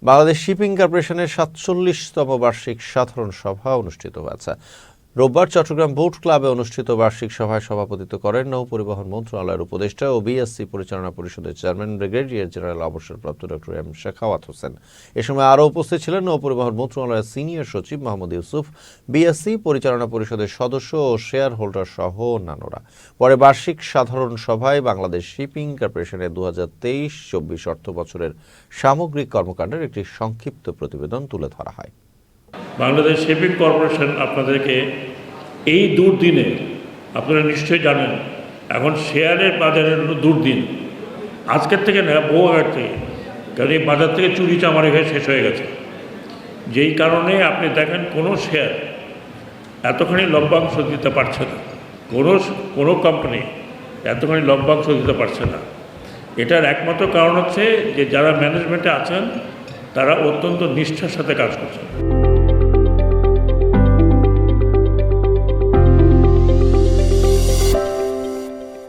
Bangladesh shipping কর্পোরেশনের ৪৭তম বার্ষিক সাধারণ সভা অনুষ্ঠিত হয়েছে। রোববার চট্টগ্রাম বোট ক্লাবে অনুষ্ঠিত বার্ষিক সভায় সভাপতিত্ব করেন নৌ পরিবহন মন্ত্রণালয়ের উপদেষ্টা ও বিএসসি পরিচালনা পরিষদের চেয়ারম্যান ব্রিগেডিয়ার জেনারেল অবসরপ্রাপ্ত ডক্টর এম শেখাওয়াত হোসেন। এ সময় আরও উপস্থিত ছিলেন নৌ পরিবহন মন্ত্রণালয়ের সিনিয়র সচিব মোহাম্মদ ইউসুফ, বিএসসি পরিচালনা পরিষদের সদস্য ও শেয়ার হোল্ডার সহ অন্যান্যরা। পরে বার্ষিক সাধারণ সভায় বাংলাদেশ শিপিং কর্পোরেশনের ২০২৩-২৪ অর্থ বছরের সামগ্রিক কর্মকাণ্ডের একটি সংক্ষিপ্ত প্রতিবেদন তুলে ধরা হয়। বাংলাদেশ শিপিং কর্পোরেশন আপনাদেরকে এই দুর্দিনে, আপনারা নিশ্চয়ই জানেন এখন শেয়ারের বাজারের দুর্দিন, আজকের থেকে না বহু আগের থেকে, কারণ এই বাজার থেকে চুরি চামারি হয়ে শেষ হয়ে গেছে। যেই কারণে আপনি দেখেন কোনো শেয়ার এতখানি লভ্যাংশ দিতে পারছে না, কোনো কোম্পানি এতখানি লভ্যাংশ দিতে পারছে না। এটার একমাত্র কারণ হচ্ছে যে যারা ম্যানেজমেন্টে আছেন তারা অত্যন্ত নিষ্ঠার সাথে কাজ করছেন।